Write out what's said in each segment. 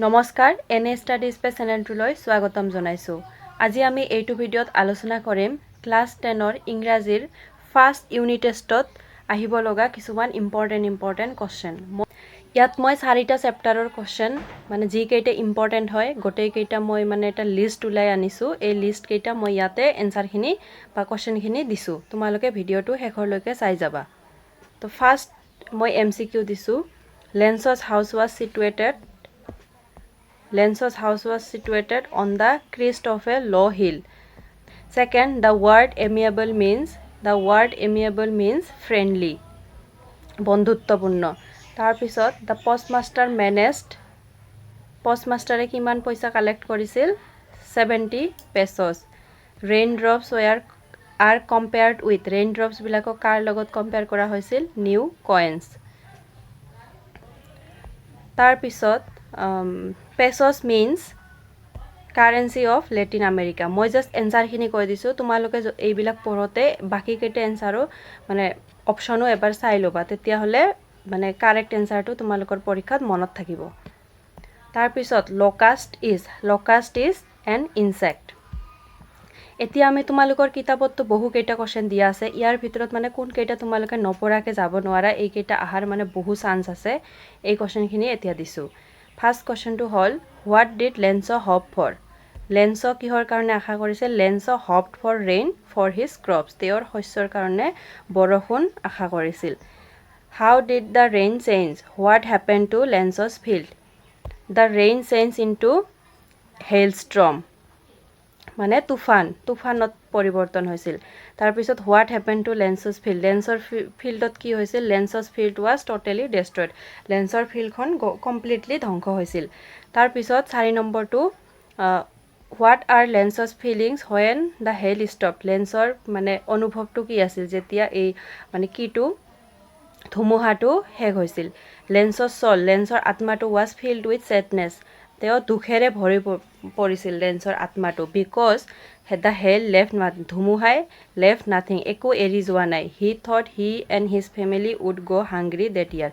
নমস্কাৰ এনে studies pay চেনেলটোলৈ স্বাগতম জনাইছো। আজি আমি এইটো ভিডিঅ'ত আলোচনা কৰিম ক্লাছ 10ৰ ইংৰাজীৰ ফাৰ্ষ্ট ইউনিট টেষ্টত আহিব লগা কিছুমান ইম্পৰ্টেণ্ট কোৱেশ্চন। ইয়াত মই 4টা চেপ্টাৰৰ কোৱেশ্চন মানে যি কেইটা ইম্পৰ্টেণ্ট হয় গোটেই কেইটা মই মানে এটা লিষ্ট উলাই আনিছো। এই লিষ্ট কেইটা মই ইয়াতে এনসাৰখিনি বা কোৱেশ্চনখিনি দিছো। তোমালোকে ভিডিঅ'টো শেষৰলৈকে চাই যাবা। তো ফাৰ্ষ্ট মই MCQ দিছো। Lenso's house was situated on the crest of a low hill. Second, the word amiable means friendly, বন্ধুত্বপূর্ণ. তাৰ পিছত the postmaster কিমান পইচা কালেক্ট কৰিছিল 70 pesos. Raindrops are compared with raindrops বিলাকক কাৰ লগত কম্পেয়াৰ কৰা হৈছিল new coins. তাৰ পিছত pesos means currency of Latin America. মই জাস্ট এনসাৰখিনি কৈ দিছো। তোমালোকে এইবিলাক পঢ়োতে বাকি কেইটা এনসাৰো মানে অপচনো এবাৰ চাই লবা, তেতিয়া হলে মানে কাৰেক্ট এনসাৰটো তোমালোকৰ পৰীক্ষাত মনত থাকিব। তাৰ পিছত locust is an insect. এতিয়া আমি তোমালোকৰ কিতাপতো বহু কেইটা কোৱেশ্চন দিয়া আছে। ইয়াৰ ভিতৰত মানে কোন কেইটা তোমালোকে নপঢ়াকে যাব নোৱাৰা এই কেইটা আহাৰ মানে বহু চান্স আছে। এই কোৱেশ্চনখিনি এতিয়া দিছো। ফাৰ্স্ট কোৱেশ্চনটো হল what did Lenso hope for? Lenso কিহৰ কাৰণে আশা কৰিছে? Lenso hoped for rain for his crops. তেওঁৰ শস্যৰ কাৰণে বৰষুণ আশা কৰিছিল। How did the rain change? What happened to Lenso's field? The rain changed into hailstorm. মানে তুফানত পৰিৱৰ্তন হৈছিল। তাৰ পিছত what happened to Lenso's field? Lenso's fieldত কি হৈছিল? Lenso's field was totally destroyed. Lenso's fieldখন completely ধ্বংস হৈছিল। তাৰ পিছত 4 নম্বৰটো what are Lenso's feelings when the hail stopped? Lenso's মানে অনুভৱটো কি আছিল যেতিয়া এই মানে কিটো ধুমুহাটো শেষ হৈছিল। Lenso's soul, Lenso's আত্মাটো was filled with sadness. তেওঁ দুখেৰে ভৰি পৰিছিল Lenso's আত্মাটো because the hail left nothing. ধুমুহাই left nothing. একো এৰি যোৱা নাই। He thought he and his family would go hungry that year.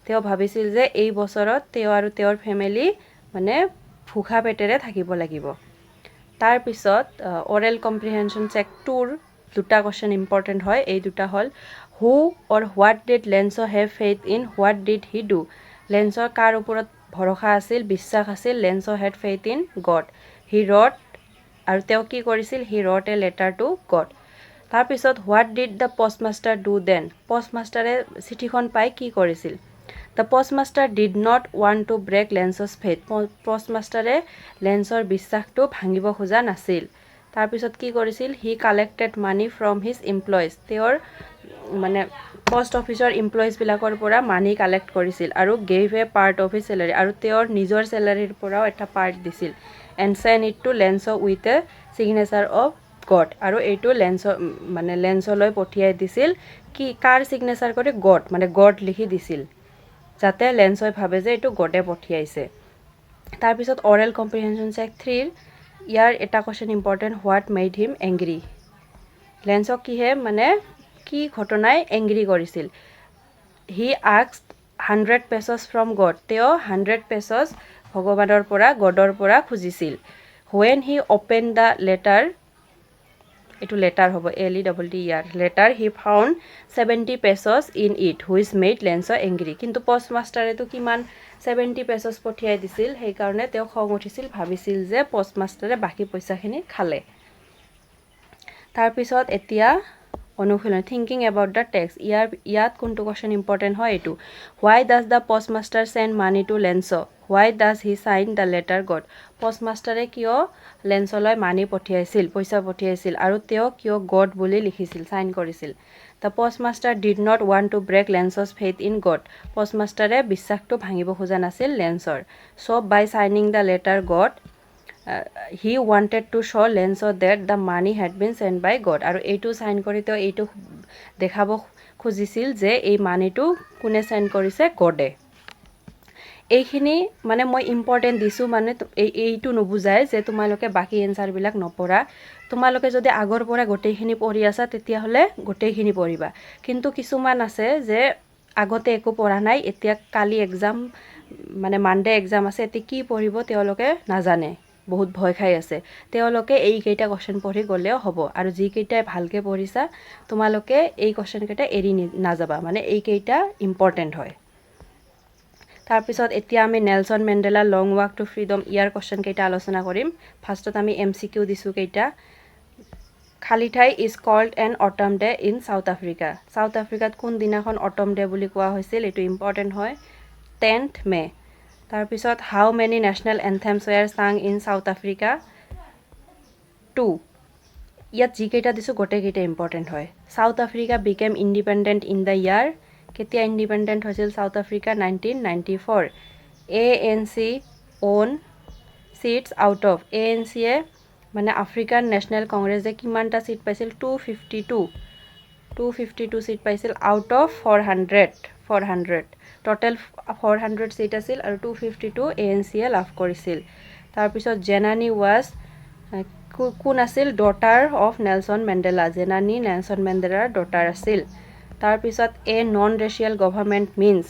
তেওঁ ভাবিছিল যে এই বছৰত তেওঁ আৰু তেওঁৰ ফ্যামিলি মানে ভুখা পেটেৰে থাকিব লাগিব। তাৰ পিছত oral comprehension check 2ৰ দুটা কোৱেশ্চন ইম্পৰ্টেন্ট হয়। এই দুটা হল who or what did Lenso have faith in? What did he do? Lenso কাৰ ওপৰত ভৰসা আছিল, বিশ্বাস আছিল? Lenso had faith in God. He wrote আৰু তেওঁ কি কৰিছিল? He wrote a letter to God. তাৰ পিছত what did the postmaster do then? postmasterে চিঠিখন পাই কি কৰিছিল? The postmaster did not want to break Lenso's faith. postmasterে Lenso's বিশ্বাসটো ভাঙিব খোজা নাছিল। তাৰ পিছত কি কৰিছিল? He collected money from his employees. তেওঁৰ মানে পোষ্ট অফিচৰ এমপ্লয়িজ বিলাকৰ পৰা মানি কালেক্ট কৰিছিল আৰু gave a part of his salary আৰু তেওঁৰ নিজৰ স্যালাৰিৰ পৰাও এটা পাৰ্ট দিছিল and sent it to Lenso with a signature of God. আৰু এইটো লেন্সলৈ পঠিয়াই দিছিল কি কাৰ সিগনেচাৰ কৰি গড মানে গড লিখি দিছিল যাতে লেন্সই ভাবে যে এইটো গডে পঠিয়াইছে। তাৰ পিছত oral comprehension check 3ৰ ইয়াৰ এটা question important what made him angry? লেন্সক কিহে মানে কি ঘটনাই এংগ্ৰি কৰিছিল? He asked 100 pesos from God. তেওঁ 100 pesos ভগৱানৰ পৰা গডৰ পৰা খুজিছিল। When he opened the letter, এইটো লেটাৰ হ'ব LETTER letter, he found 70 pesos in it which made Lenso angry. কিন্তু পোষ্টমাষ্টাৰেটো কিমান 70 pesos পঠিয়াই দিছিল, সেই কাৰণে তেওঁ খং উঠিছিল, ভাবিছিল যে পোষ্টমাষ্টাৰে বাকি পইচাখিনি খালে। তাৰ পিছত এতিয়া অনুশীলন thinking about the text. ইয়াত কোনটো কোৱেশ্চন ইম্পৰ্টেন্ট হয় এইটো why does the postmaster send money to Lenso? Why does he sign the letter God? postmasterে কিয় লেন্সলৈ মানি পঠিয়াইছিল, পইচা পঠিয়াইছিল আৰু তেওঁ কিয় গড বুলি লিখিছিল, সাইন কৰিছিল? The postmaster did not want to break Lenso's faith in God. postmasterে বিশ্বাসটো ভাঙিব খোজা নাছিল লেন্সৰ। So by signing the letter God, he wanted to show Lenso that the money had been sent by God. আৰু এইটো sign কৰি তেওঁ এইটো দেখাব খুজিছিল যে এই মানিটো কোনে সেন্ড কৰিছে গডে। এইখিনি মানে মই ইম্পৰ্টেন্ট দিছো মানে এইটো নুবুজায় যে তোমালোকে বাকি এনসাৰ বিলাক নপঢ়া। তোমালোকে যদি আগৰ পৰা গোটেইখিনি পঢ়ি আছা তেতিয়া হলে গোটেইখিনি পঢ়িবা। কিন্তু কিছুমান আছে যে আগতে একো পঢ়া নাই, এতিয়া কালি এক্সাম মানে মানডে এক্সাম আছে এতে কি পঢ়িব তেওঁলোকে নাজানে বহুত ভয় খাই আছে তেওঁলোকে এইকেইটা কোৱেশ্চন পঢ়ি গ'লেও হ'ব আৰু যিকেইটাই ভালকৈ পঢ়িছা তোমালোকে এই কোৱেশ্চনকেইটা এৰি নাযাবা মানে এইকেইটা ইম্পৰ্টেণ্ট হয় তাৰপিছত এতিয়া আমি Nelson Mandela long walk to freedom year question কেইটা আলোচনা কৰিম ফাৰ্ষ্টত আমি MCQ দিছোঁ কেইটা খালি ঠাই is called an autumn day in South Africa South আফ্ৰিকাত কোন দিনাখন অটম ডে বুলি কোৱা হৈছিল এইটো ইম্পৰ্টেণ্ট হয় 10th মে তাৰপিছত how many national anthems were sung in South Africa 2 ইয়াত যিকেইটা দিছোঁ গোটেইকেইটা ইম্পৰ্টেণ্ট হয় South Africa became independent in the year কেতিয়া ইণ্ডিপেণ্ডেণ্ট হৈছিল South Africa 1994 ANC won seats out of ANCয়ে মানে আফ্ৰিকান নেশ্যনেল কংগ্ৰেছে কিমানটা চিট পাইছিল 252 চিট পাইছিল আউট অফ 400 টোটেল 400 চিট আছিল আৰু 252 ANCয়ে লাভ কৰিছিল তাৰপিছত জেনানী ৱাজ কোন আছিল daughter of Nelson Mandela Zenani Nelson মেণ্ডেলাৰ ডটাৰ আছিল তাৰপিছত non racial government means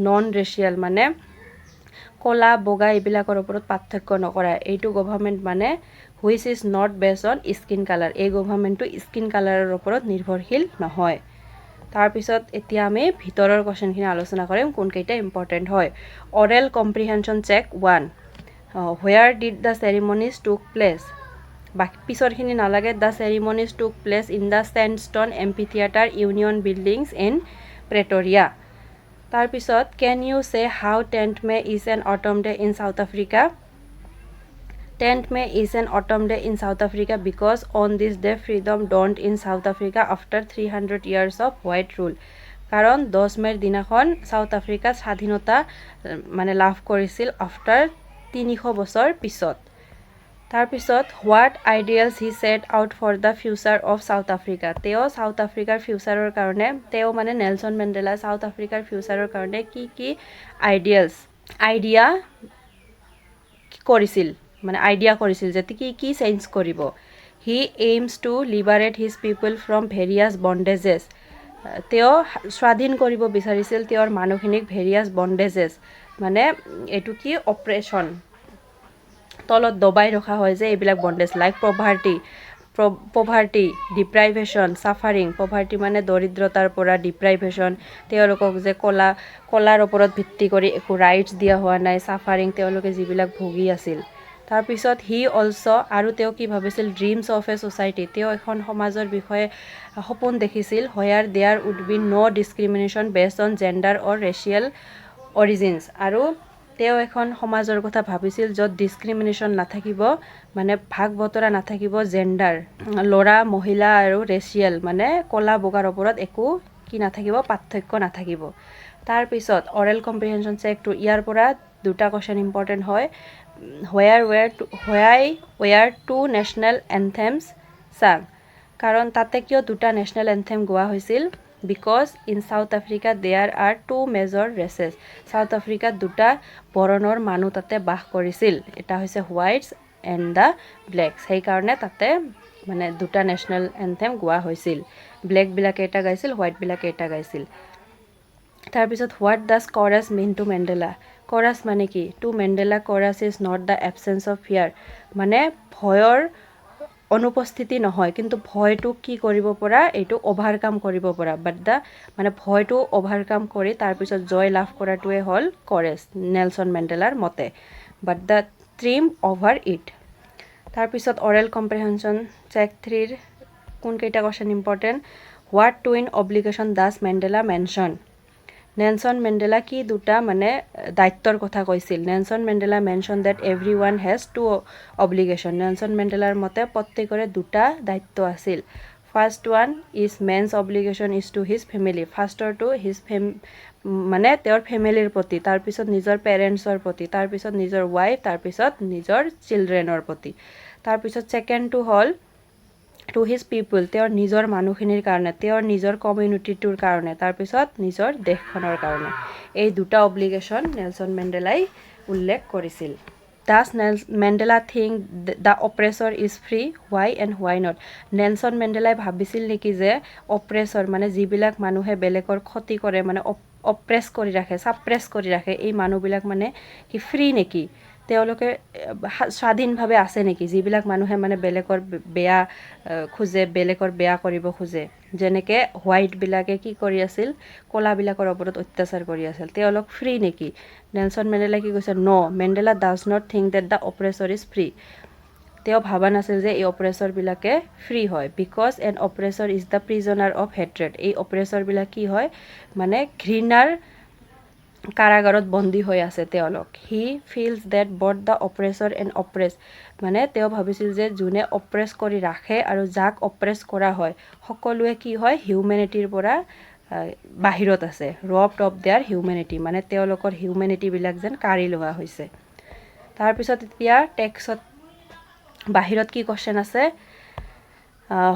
non racial মানে কলা বগা এইবিলাকৰ ওপৰত পাৰ্থক্য নকৰা এইটো গভৰ্ণমেণ্ট মানে which is not based on skin colour এই গভৰ্ণমেণ্টটো স্কিন কালাৰৰ ওপৰত নিৰ্ভৰশীল নহয় তাৰপিছত এতিয়া আমি ভিতৰৰ কোৱেশ্চনখিনি আলোচনা কৰিম কোনকেইটা ইম্পৰ্টেণ্ট হয় oral comprehension check 1 where did the ceremonies took place বাকি পিছৰখিনি নালাগে the ceremonies took place in the Sandton amphitheatre Union Buildings in Pretoria তাৰপিছত can you say how 10th May is an autumn day in South Africa 10th May is an autumn day in South Africa because on this day freedom dawned in South Africa after 300 years of white rule. কাৰণ 10 মেৰ দিনাখন south Africa স্বাধীনতা মানে লাভ কৰিছিল after 300 বছৰ পিছত তাৰপিছত what ideals he set out for the future of South Africa তেওঁ সাউথ আফ্ৰিকাৰ ফিউচাৰৰ কাৰণে তেওঁ মানে নেলছন মেণ্ডেলা সাউথ আফ্ৰিকাৰ ফিউচাৰৰ কাৰণে কি আইডিয়া কৰিছিল মানে আইডিয়া কৰিছিল যে কি চেঞ্জ কৰিব he aims to liberate his people from various bondages তেওঁ স্বাধীন কৰিব বিচাৰিছিল তেওঁৰ মানুহখিনিক ভেৰিয়াছ বণ্ডেজেছ মানে এইটো কি অপ্ৰেশ্যন তলত দবাই ৰখা হয় যে এইবিলাক বণ্ডেজ লাইক পভাৰ্টি ডিপ্ৰাইভেশ্যন ছাফাৰিং পভাৰ্টি মানে দৰিদ্ৰতাৰ পৰা ডিপ্ৰাইভেশ্যন তেওঁলোকক যে কলাৰ ওপৰত ভিত্তি কৰি একো ৰাইটছ দিয়া হোৱা নাই ছাফাৰিং তেওঁলোকে যিবিলাক ভুগি আছিল তাৰপিছত হি অলছ' আৰু তেওঁ কি ভাবিছিল ড্ৰিমছ অফ এ ছ'চাইটি তেওঁ এখন সমাজৰ বিষয়ে সপোন দেখিছিল where there would be no' discrimination based on gender or racial origins আৰু তেওঁ এখন সমাজৰ কথা ভাবিছিল য'ত ডিছক্ৰিমিনেশ্যন নাথাকিব মানে ভাগ বতৰা নাথাকিব জেণ্ডাৰ ল'ৰা মহিলা আৰু ৰেচিয়েল মানে কলা বগাৰ ওপৰত একো কি নাথাকিব পাৰ্থক্য নাথাকিব তাৰপিছত অৰেল কম্প্ৰিহেনশ্যন চেক 2 ইয়াৰ পৰা দুটা কোৱেশ্চন ইম্পৰ্টেণ্ট হয় where two national anthems sang কাৰণ তাতে কিয় দুটা নেশ্যনেল এনথেম গোৱা হৈছিল because in South Africa there are two major races South আফ্ৰিকাত দুটা বৰণৰ মানুহ তাতে বাস কৰিছিল এটা হৈছে হোৱাইটছ এণ্ড দ্য ব্লেকছ সেইকাৰণে তাতে মানে দুটা নেশ্যনেল এনথেম গোৱা হৈছিল ব্লেকবিলাকে এটা গাইছিল হোৱাইটবিলাকে এটা গাইছিল তাৰপিছত what does courage mean to Mandela courage মানে কি to Mandela courage is not the absence of fear মানে ভয়ৰ অনুপস্থিতি নহয় কিন্তু ভয়টোক কি কৰিব পৰা এইটো অভাৰকাম কৰিব পৰা বাট দ্য মানে ভয়টো অভাৰকাম কৰি তাৰপিছত জয় লাভ কৰাটোৱে হ'ল কৰেজ নেলছন মেণ্ডেলাৰ মতে but the trim over it তাৰপিছত অৰেল কম্প্ৰিহেনশ্যন চেক 3ৰ কোনকেইটা question important what twin obligation does Mandela mention Nelson Mandela কি দুটা মানে দায়িত্বৰ কথা কৈছিল Nelson Mandela mention that every one has two obligation Nelson মেণ্ডেলাৰ মতে প্ৰত্যেকৰে দুটা দায়িত্ব আছিল first one is man's obligation is to his family ফাৰ্ষ্টৰটো হিজ মানে তেওঁৰ ফেমিলিৰ প্ৰতি তাৰপিছত নিজৰ পেৰেণ্টছৰ প্ৰতি তাৰপিছত নিজৰ ৱাইফ তাৰপিছত নিজৰ চিলড্ৰেনৰ প্ৰতি তাৰপিছত ছেকেণ্ডটো হ'ল টু হিজ পিপল তেওঁৰ নিজৰ মানুহখিনিৰ কাৰণে তেওঁৰ নিজৰ কমিউনিটিটোৰ কাৰণে তাৰপিছত নিজৰ দেশখনৰ কাৰণে এই দুটা অব্লিগেশ্যন নেলছন মেণ্ডেলাই উল্লেখ কৰিছিল does Mandela think the oppressor is free why and why not Nelson মেণ্ডেলাই ভাবিছিল নেকি যে অপ্ৰেছৰ মানে যিবিলাক মানুহে বেলেগৰ ক্ষতি কৰে মানে অপ্ৰেছ কৰি ৰাখে, ছাপ্ৰেছ কৰি ৰাখে, এই মানুহবিলাক মানে কি ফ্ৰী নেকি? তেওঁলোকে স্বাধীনভাৱে আছে নেকি? যিবিলাক মানুহে মানে বেলেগৰ বেয়া খোজে, বেলেগৰ বেয়া কৰিব খোজে, যেনেকৈ হোৱাইটবিলাকে কি কৰি আছিল, ক'লাবিলাকৰ ওপৰত অত্যাচাৰ কৰি আছিল, তেওঁলোক ফ্ৰী নেকি? নেলছন মেণ্ডেলাই কি কৈছে? No, Mandela does not think that the oppressor is free. তেওঁ ভাবা নাছিল যে এই অপ্ৰেছৰবিলাকে ফ্ৰী হয়। Because an oppressor is the prisoner of hatred. এই অপ্ৰেছৰবিলাক কি হয়? মানে ঘৃণাৰ কাৰাগাৰত বন্দী হৈ আছে তেওঁলোক। He feels that both the oppressor and oppressed, মানে তেওঁ ভাবিছিল যে যোনে অপ্ৰেছ কৰি ৰাখে আৰু যাক অপ্ৰেছ কৰা হয় সকলোৱে কি হয়? হিউমেনিটিৰ পৰা বাহিৰত আছে, ৰবড অফ দেয়াৰ হিউমেনিটি, মানে তেওঁলোকৰ হিউমেনিটিবিলাক যেন কাঢ়ি লোৱা হৈছে। তাৰপিছত এতিয়া টেক্সত বাহিৰত কি কুৱেশ্যন আছে?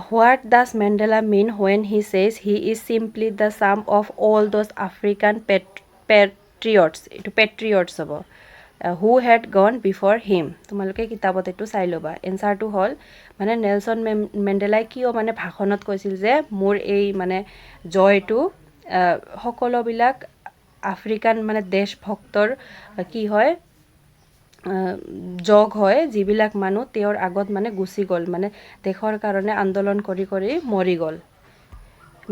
What does Mandela mean when he says he is simply the sum of all those African patriots, এইটো পেট্ৰিয়টছ হ'ব, হু হেড গন বিফৰ হিম। তোমালোকে কিতাপত এইটো চাই ল'বা। এনচাৰটো হ'ল মানে নেলছন মেণ্ডেলাই কিয় মানে ভাষণত কৈছিল যে মোৰ এই মানে জয়টো সকলোবিলাক আফ্ৰিকান মানে দেশভক্তৰ কি হয়? জগ হয়, যিবিলাক মানুহ তেওঁৰ আগত মানে গুচি গ'ল, মানে দেশৰ কাৰণে আন্দোলন কৰি কৰি মৰি গ'ল।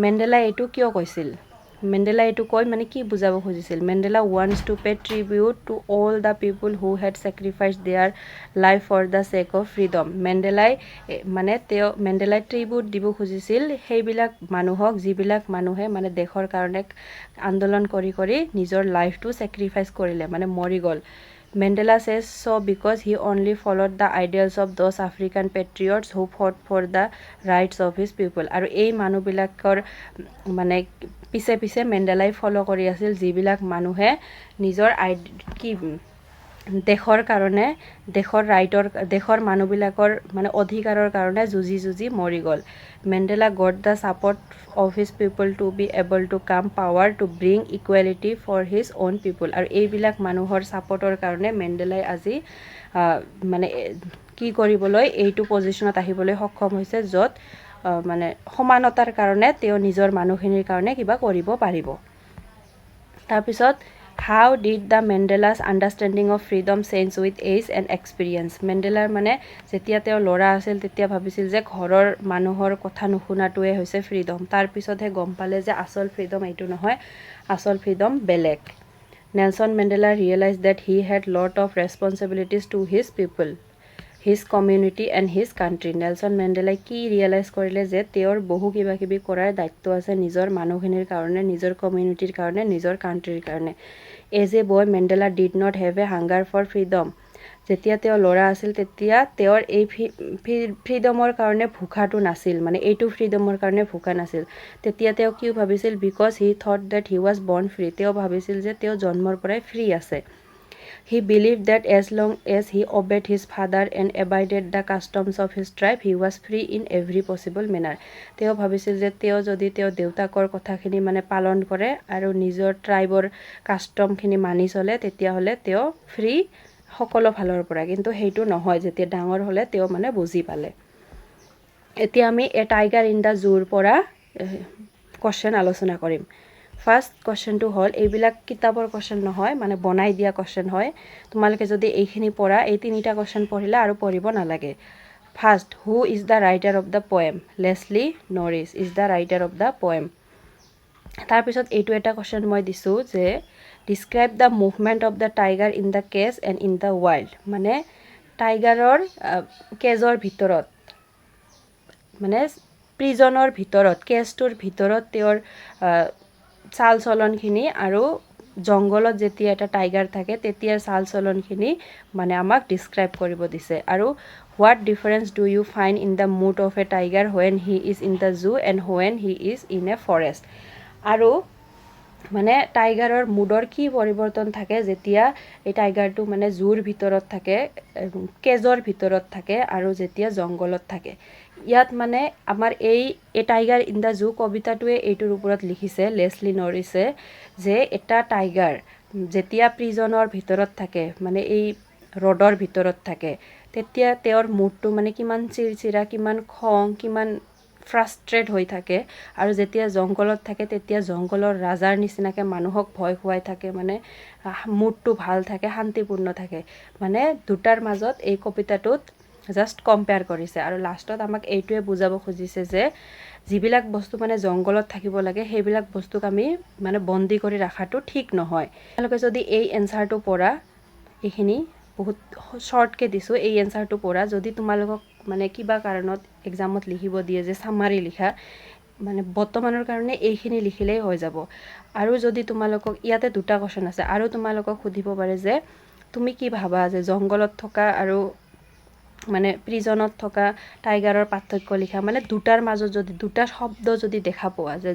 মেণ্ডেলাই এইটো কিয় কৈছিল? মেণ্ডেলাই এইটো কৈ মানে কি বুজাব খুজিছিল? Mandela wants to pay tribute to all the people who had sacrificed their life for the sake of freedom. মেণ্ডেলাই ট্ৰিবিউট দিব খুজিছিল সেইবিলাক মানুহক, যিবিলাক মানুহে মানে দেশৰ কাৰণে আন্দোলন কৰি কৰি নিজৰ লাইফটো ছেক্ৰিফাইচ কৰিলে, মানে মৰি গ'ল। Mandela says so because he only followed the ideals of those African patriots who fought for the rights of his people. আৰু এই মানুহবিলাকৰ মানে পিছে পিছে মেণ্ডেলাই ফ'ল' কৰি আছিল, যিবিলাক মানুহে নিজৰ দেশৰ কাৰণে, দেশৰ মানুহবিলাকৰ মানে অধিকাৰৰ কাৰণে যুঁজি যুঁজি মৰি গ'ল। Mandela got the support of his people to be able to come power to bring equality for his own people. আৰু এইবিলাক মানুহৰ ছাপৰ্টৰ কাৰণে মেণ্ডেলাই আজি মানে কি কৰিবলৈ, এইটো পজিশ্যনত আহিবলৈ সক্ষম হৈছে, য'ত মানে সমানতাৰ কাৰণে তেওঁ নিজৰ মানুহখিনিৰ কাৰণে কিবা কৰিব পাৰিব। তাৰপিছত how did the Mandela's understanding of freedom change with age and experience. মেণ্ডেলাৰ মানে যেতিয়া তেওঁ ল'ৰা আছিল তেতিয়া ভাবিছিল যে ঘৰৰ মানুহৰ কথা নুশুনাটোৱে হৈছে ফ্ৰীডম। তাৰপিছতহে গম পালে যে আচল ফ্ৰীডম এইটো নহয়, আচল ফ্ৰীডম বেলেগ। Nelson Mandela realize that he had lot of responsibilities to his people, his community and his country. Nelson মেণ্ডেলাই কি ৰিয়েলাইজ কৰিলে? যে তেওঁৰ বহু কিবা কিবি কৰাৰ দায়িত্ব আছে নিজৰ মানুহখিনিৰ কাৰণে, নিজৰ কমিউনিটিৰ কাৰণে, নিজৰ কাণ্ট্ৰিৰ কাৰণে। As a boy Mandela did not have a hunger for freedom. যেতিয়া তেওঁ ল'ৰা আছিল তেতিয়া তেওঁৰ এই ফ্ৰীডমৰ কাৰণে ভোকাটো নাছিল, মানে এইটো ফ্ৰীডমৰ কাৰণে ভোকা নাছিল। তেতিয়া তেওঁ কি ভাবিছিল? Because he thought that he was born free. তেওঁ ভাবিছিল যে তেওঁ জন্মৰ পৰাই ফ্ৰী আছে। He believe that as long as he obeyed his father and abided the customs of his tribe he was free in every possible manner. তেওঁ ভাবিছিল যে তেওঁ যদি তেওঁ দেউতাকৰ কথাখিনি মানে পালন কৰে আৰু নিজৰ ট্ৰাইবৰ কাষ্টমখিনি মানি চলে, তেতিয়াহ'লে তেওঁ ফ্ৰী সকলো ফালৰ পৰা। কিন্তু সেইটো নহয়, যেতিয়া ডাঙৰ হ'লে তেওঁ মানে বুজি পালে। এতিয়া আমি এ টাইগাৰ ইন দ্য জুৰ পৰা কুৱেশ্যন আলোচনা কৰিম। ফাৰ্ষ্ট কুৱেশ্যনটো হ'ল, এইবিলাক কিতাপৰ কুৱেশ্যন নহয়, মানে বনাই দিয়া কুৱেশ্যন হয়। তোমালোকে যদি এইখিনি পঢ়া, এই তিনিটা কুৱেশ্যন পঢ়িলা আৰু পঢ়িব নালাগে। First, who is the writer of the poem? Leslie Norris is the writer of the poem. তাৰপিছত এইটো এটা কুৱেশ্যন মই দিছোঁ যে describe the movement of the tiger in the cage and in the wild. মানে টাইগাৰৰ কেজৰ ভিতৰত, মানে প্ৰিজনৰ ভিতৰত, কেজটোৰ ভিতৰত তেওঁৰ চাল চলনখিনি আৰু জংঘলত যেতিয়া এটা টাইগাৰ থাকে তেতিয়াৰ চাল চলনখিনি মানে আমাক ডিছক্ৰাইব কৰিব দিছে। আৰু what difference do you find in the mood of a tiger when he is in the zoo and when he is in a forest. আৰু মানে টাইগাৰৰ মুডৰ কি পৰিৱৰ্তন থাকে যেতিয়া এই টাইগাৰটো মানে জুৰ ভিতৰত থাকে, কেজৰ ভিতৰত থাকে, আৰু যেতিয়া জংঘলত থাকে। ইয়াত মানে আমাৰ এই টাইগাৰ ইন দ্য জু কবিতাটোৱে এইটোৰ ওপৰত লিখিছে লেছলি নৰিছে, যে এটা টাইগাৰ যেতিয়া প্ৰিজনৰ ভিতৰত থাকে, মানে এই ৰ'দৰ ভিতৰত থাকে, তেতিয়া তেওঁৰ মুডটো মানে কিমান চিৰচিৰা, কিমান খং, কিমান ফ্ৰাষ্ট্ৰেট হৈ থাকে আৰু যেতিয়া জংঘলত থাকে তেতিয়া জংঘলৰ ৰাজাৰ নিচিনাকৈ মানুহক ভয় খুৱাই থাকে, মানে মুডটো ভাল থাকে, শান্তিপূৰ্ণ থাকে। মানে দুটাৰ মাজত এই কবিতাটোত জাষ্ট কম্পেয়াৰ কৰিছে আৰু লাষ্টত আমাক এইটোৱে বুজাব খুজিছে যে যিবিলাক বস্তু মানে জংঘলত থাকিব লাগে সেইবিলাক বস্তুক আমি মানে বন্দী কৰি ৰখাটো ঠিক নহয়। তোমালোকে যদি এই এনচাৰটো পঢ়া, এইখিনি বহুত শ্বৰ্টকৈ দিছোঁ, এই এনচাৰটো পঢ়া, যদি তোমালোকক মানে কিবা কাৰণত এক্সামত লিখিব দিয়ে যে চামাৰি লিখা, মানে বৰ্তমানৰ কাৰণে এইখিনি লিখিলেই হৈ যাব। আৰু যদি তোমালোকক ইয়াতে দুটা কুৱেশ্যন আছে, আৰু তোমালোকক সুধিব পাৰে যে তুমি কি ভাবা যে জংঘলত থকা আৰু মানে প্ৰিজনত থকা টাইগাৰৰ পাৰ্থক্য লিখা, মানে দুটাৰ মাজত যদি দুটা শব্দ যদি দেখা পোৱা যে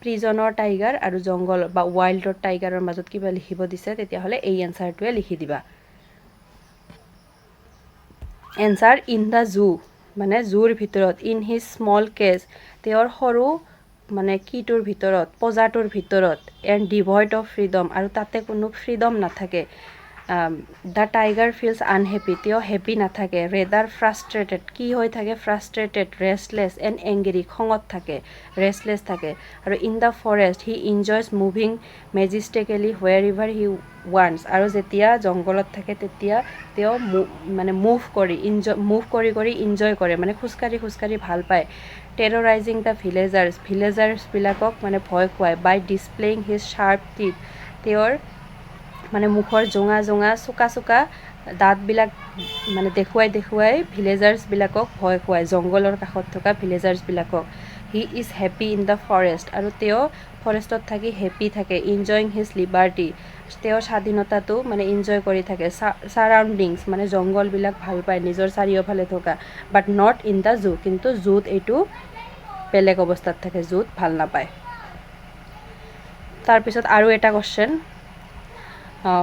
প্ৰিজনৰ টাইগাৰ আৰু জংঘল বা ৱাইল্ডৰ টাইগাৰৰ মাজত কিবা লিখিব দিছে, তেতিয়াহ'লে এই এনচাৰটোৱে লিখি দিবা। এনচাৰ ইন দ্য জু, মানে জুৰ ভিতৰত, ইন হিজ স্মল কেজ, তেওঁৰ সৰু মানে কিটোৰ ভিতৰত, পজাটোৰ ভিতৰত, এণ্ড ডিভইড অফ ফ্ৰীডম, আৰু তাতে কোনো ফ্ৰীডম নাথাকে। দ্য টাইগাৰ ফিলছ আনহেপি, তেওঁ হেপী নাথাকে। ৰেডাৰ ফ্ৰাষ্ট্ৰেটেড, কি হৈ থাকে? ফ্ৰাষ্ট্ৰেটেড, ৰেষ্টলেছ এণ্ড এংগেৰি, খঙত থাকে, ৰেষ্টলেছ থাকে। আৰু in the forest he enjoys moving majestically wherever he wants, আৰু যেতিয়া জংঘলত থাকে তেতিয়া তেওঁ মানে মুভ কৰি ইনজয় কৰে, মানে খোজকাঢ়ি ভাল পায়। টেৰৰাইজিং দ্য ভিলেজাৰ্ছবিলাকক মানে ভয় খুৱায়। বাই ডিছপ্লেইং হিজ শ্বাৰ্প টিথ, তেওঁৰ মানে মুখৰ জোঙা চোকা দাঁতবিলাক মানে দেখুৱাই ভিলেজাৰ্ছবিলাকক ভয় খুৱায়, জংঘলৰ কাষত থকা ভিলেজাৰ্ছবিলাকক। He is happy in the forest, আৰু তেওঁ ফৰেষ্টত থাকি হেপী থাকে। ইনজয়িং হিজ লিবাৰ্টি, তেওঁৰ স্বাধীনতাটো মানে ইনজয় কৰি থাকে। ছাৰাউণ্ডিংছ, মানে জংঘলবিলাক ভাল পায়, নিজৰ চাৰিওফালে থকা। বাট নট ইন দ্য জু, কিন্তু জুত এইটো বেলেগ অৱস্থাত থাকে, জুত ভাল নাপায়। তাৰপিছত আৰু এটা question,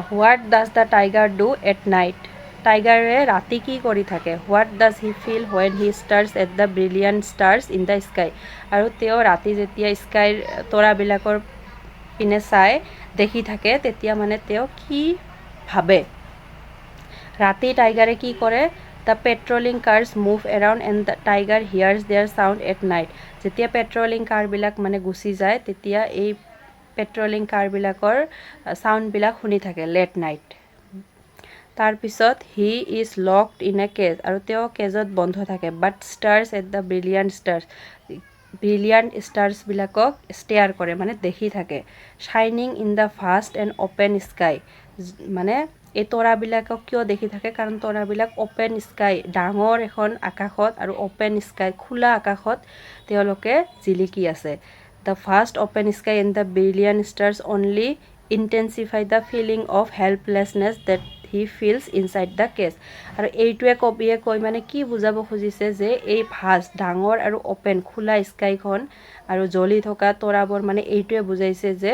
what does the tiger do at night, টাইগাৰে ৰাতি কি কৰি থাকে? What does he feel when he stares at the brilliant stars in the sky, আৰু তেওঁ ৰাতি যেতিয়া স্কাইৰ তৰাবিলাকৰ পিনে চাই দেখি থাকে তেতিয়া মানে তেওঁ কি ভাবে? ৰাতি টাইগাৰে কি কৰে? The patrolling cars move around and the tiger hears their sound at night, যেতিয়া পেট্ৰলিং কাৰবিলাক মানে গুচি যায় তেতিয়া এই পেট্ৰলিং কাৰবিলাকৰ চাউণ্ডবিলাক শুনি থাকে লেট নাইট। তাৰপিছত he is locked in a cage, আৰু তেওঁ কেজত বন্ধ থাকে। But stares at the brilliant ষ্টাৰ্ছবিলাকক ষ্টেয়াৰ কৰে, মানে দেখি থাকে। শ্বাইনিং in the vast and open sky, মানে এই তৰাবিলাকক কিয় দেখি থাকে? কাৰণ তৰাবিলাক অ'পেন স্কাই, ডাঙৰ এখন আকাশত আৰু অ'পেন স্কাই, খোলা আকাশত তেওঁলোকে জিলিকি আছে। The vast open sky and the brilliant stars only intensify the feeling of helplessness that he feels inside the cage, আৰু এইটোৱে কবিয়ে কৈ মানে কি বুজাব খুজিছে যে এই ভাষ্ট, ডাঙৰ আৰু অ'পেন খোলা স্কাইখন আৰু জ্বলি থকা তৰাবোৰ, মানে এইটোৱে বুজাইছে যে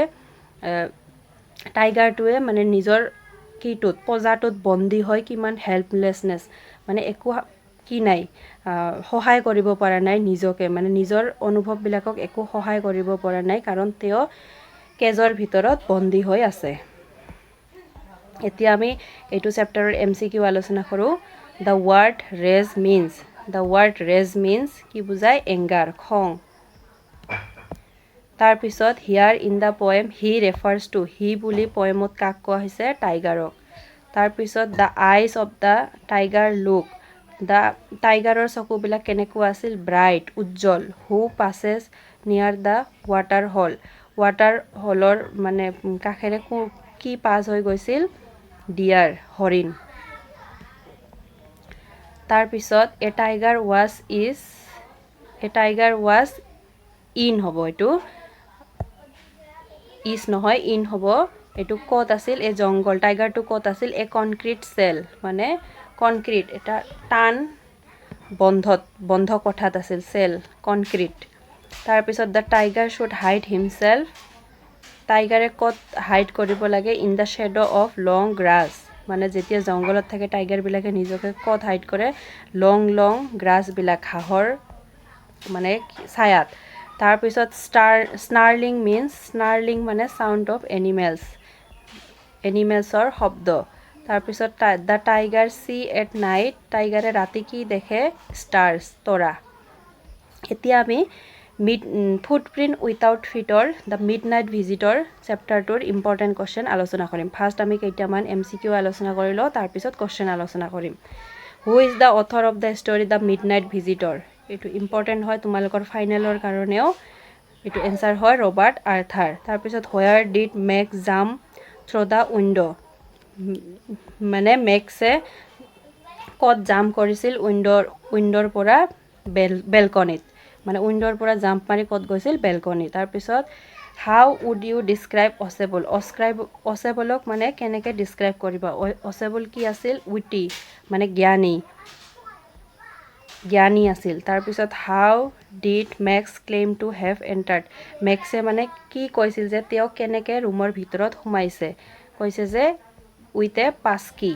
টাইগাৰটোৱে মানে নিজৰ কিটোত, পজাটোত বন্দী হয়, কিমান হেল্পলেছনেছ, মানে একো কি নাই, সহায় কৰিব পৰা নাই নিজকে, মানে নিজৰ অনুভৱবিলাকক একো সহায় কৰিব পৰা নাই, কাৰণ তেওঁ কেজৰ ভিতৰত বন্দী হৈ আছে। এতিয়া আমি এইটো চেপ্টাৰৰ MCQ আলোচনা কৰোঁ। দ্য ৱাৰ্ড ৰেজ মিনছ কি বুজায়? এংগাৰ, খং। তাৰপিছত here in the poem he refers to, he বুলি পয়েমত কাক কোৱা হৈছে? টাইগাৰক। তাৰপিছত the eyes of the tiger look, the টাইগাৰৰ চকুবিলাক কেনেকুৱা আছিল? ব্ৰাইট, উজ্জ্বল। হু পাছেছ নিয়াৰ দ্য ৱাটাৰ হলৰ মানে কাষেৰে কি পাছ হৈ গৈছিল? ডিয়াৰ, হৰিণ। তাৰপিছত এ টাইগাৰ ৱাজ ইন হ'ব, এইটো ইজ নহয়, ইন হ'ব। এইটো ক'ত আছিল? এই জংঘল, টাইগাৰটো ক'ত আছিল? এ কনক্ৰিট চেল, মানে কনক্ৰিট, এটা টান বন্ধ কোঠাত আছিল, চেল, কনক্ৰিট। তাৰপিছত the tiger should hide himself, টাইগাৰে ক'ত হাইড কৰিব লাগে? In the shade' of long grass, মানে যেতিয়া জংঘলত থাকে টাইগাৰবিলাকে নিজকে ক'ত হাইড কৰে? লং গ্ৰাছবিলাক, ঘাঁহৰ মানে ছায়াত। তাৰপিছত স্নাৰ্লিং মানে চাউণ্ড অফ এনিমেলছৰ শব্দ। তাৰপিছত the tiger see at night, টাইগাৰে ৰাতি কি দেখে? ষ্টাৰ্ছ, তৰা। এতিয়া আমি ফুটপ্ৰিণ্ট উইথাউট ফিটৰ দ্য মিডনাইট ভিজিটৰ চেপ্টাৰটোৰ ইম্পৰ্টেণ্ট কুৱেশ্যন আলোচনা কৰিম ফাৰ্ষ্ট আমি কেইটামান MCQ আলোচনা কৰি লওঁ তাৰপিছত কুৱেশ্যন আলোচনা কৰিম who is the author of the story the midnight visitor এইটো ইম্পৰ্টেণ্ট হয় তোমালোকৰ ফাইনেলৰ কাৰণেও এইটো এনচাৰ হয় ৰবাৰ্ট আৰ্থাৰ তাৰপিছত where did Max jump through the window' মানে মেক্সে ক'ত জাম্প কৰিছিল উইণ্ডৰ পৰা বেলকনিত মানে উইণ্ডৰ পৰা জাম্প মাৰি ক'ত গৈছিল বেলকনি তাৰপিছত হাউ উড ইউ ডিছক্ৰাইব অচেবলক মানে কেনেকৈ ডিছক্ৰাইব কৰিবা অচেবল কি আছিল উইটি মানে জ্ঞানী আছিল তাৰপিছত how did Max claim to have entered মেক্সে মানে কি কৈছিল যে তেওঁ কেনেকৈ ৰুমৰ ভিতৰত সোমাইছে কৈছে যে উইথ এ পাছকি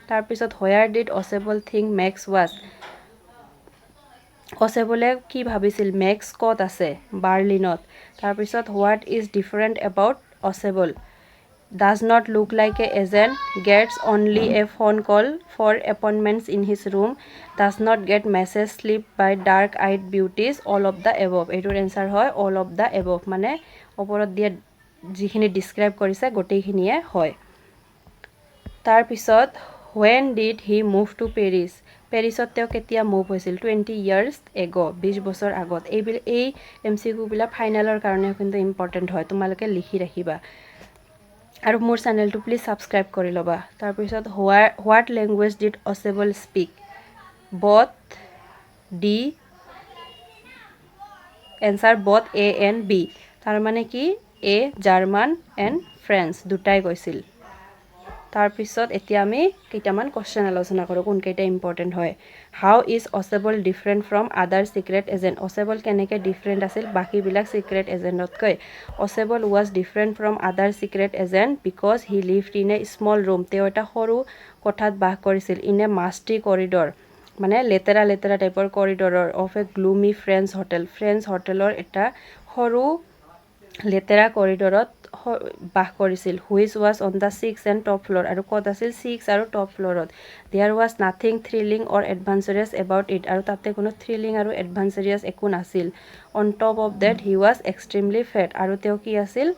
তাৰপিছত where did Ausable think Max was অচেবলে কি ভাবিছিল মেক্স ক'ত আছে বাৰ্লিনত তাৰপিছত what is different about Ausable does not look like a agent gets only a phone call for appointments in his room does not get message slip by dark eyed beauties all of the above এইটোৰ answer হয় all of the above মানে ওপৰত দিয়া যিখিনি describe কৰিছে গোটেইখিনিয়ে হয় তাৰপিছত when did he move to Paris পেৰিছত তেওঁ কেতিয়া মুভ হৈছিল 20 years ago 20 বছৰ আগত এই MCQ বিলাক ফাইনেলৰ কাৰণে কিন্তু ইম্পৰ্টেণ্ট হয় তোমালোকে লিখি ৰাখিবা আৰু মোৰ চেনেলটো প্লিজ ছাবস্ক্ৰাইব কৰি ল'বা তাৰপিছত what language did Ausable speak both the answer both A and B তাৰমানে কি A জাৰ্মান এণ্ড ফ্ৰেঞ্চ দুটাই কৈছিল তাৰপিছত এতিয়া আমি কেইটামান কুৱেশ্যন আলোচনা কৰোঁ কোনকেইটা ইম্পৰ্টেণ্ট হয় হাউ ইজ অচেবল ডিফাৰেণ্ট ফ্ৰম আদাৰ চিক্ৰেট এজেণ্ট অচেবল কেনেকৈ ডিফাৰেণ্ট আছিল বাকীবিলাক চিক্ৰেট এজেণ্টতকৈ অচেবল ৱাজ ডিফাৰেণ্ট ফ্ৰম আদাৰ secret agent because he lived in a small room তেওঁ এটা সৰু কোঠাত বাস কৰিছিল ইন এ মাষ্টি কৰিডৰ মানে লেতেৰা টাইপৰ কৰিডৰৰ অফ এ গ্লুমি ফ্ৰেঞ্চ হোটেলৰ এটা সৰু লেতেৰা কৰিডৰত বাস কৰিছিল which was on the 6th and top floor আৰু ক'ত আছিল 6 আৰু টপ ফ্ল'ৰত there was nothing thrilling or adventurous about it আৰু তাতে কোনো থ্ৰিলিং আৰু এডভাঞ্চাৰিয়াছ একো নাছিল on top of that he was extremely fat আৰু তেওঁ কি আছিল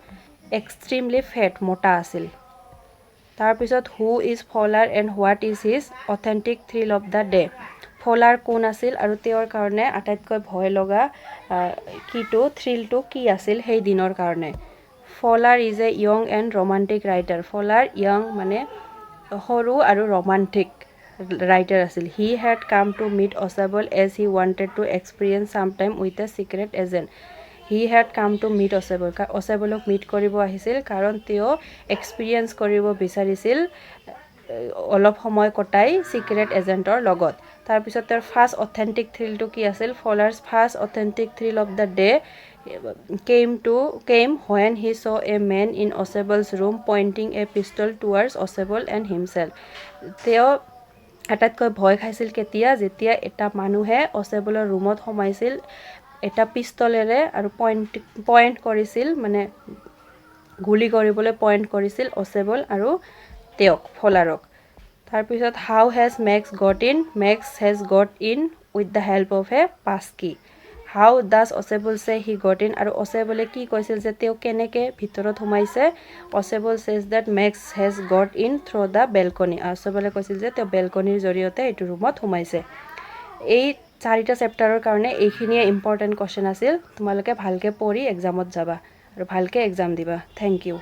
এক্সট্ৰিমলি ফেট মোটা আছিল তাৰপিছত who is Fowler and what is his authentic thrill of the day Fowler কোন আছিল আৰু তেওঁৰ কাৰণে আটাইতকৈ ভয় লগা থ্ৰিলটো কি আছিল সেই দিনৰ কাৰণে Fowler is a young and romantic writer Fowler young মানে সৰু আৰু ৰোমাণ্টিক ৰাইটাৰ আছিল he had come to meet Ausable as he wanted to experience some time with a secret agent he had come to meet অচেবলক meet কৰিব আহিছিল কাৰণ তেওঁ experience কৰিব বিচাৰিছিল অলপ সময় কটাই চিক্ৰেট এজেণ্টৰ লগত তাৰপিছত তেওঁৰ ফাৰ্ষ্ট অথেণ্টিক থ্ৰিলটো কি আছিল Fowler's first authentic thrill of the day came when he saw a man in Ocebel's room pointing a pistol towards Ocebel and himself. তেওঁ আটাইতকৈ ভয় খাইছিল কেতিয়া যেতিয়া এটা মানুহে অচেবলৰ ৰুমত সোমাইছিল এটা পিষ্টলেৰে আৰু পইণ্ট কৰিছিল মানে গুলি কৰিবলৈ পইণ্ট কৰিছিল অচেবল আৰু তেওঁক ফলাৰক তাৰপিছত how has Max got in with the help of a passkey how does Ausable say he got in আৰু অচেবলে কি কৈছিল যে তেওঁ কেনেকৈ ভিতৰত সোমাইছে Ausable says that Max has got in through the balcony অচেবলে কৈছিল যে তেওঁ বেলকনিৰ জৰিয়তে এইটো ৰুমত সোমাইছে এই 4টা চেপ্টাৰৰ কাৰণে এইখিনিয়ে ইম্পৰ্টেণ্ট কুৱেশ্যন আছিল তোমালোকে ভালকৈ পঢ়ি এক্সামত যাবা আৰু ভালকৈ এক্সাম দিবা থেংক ইউ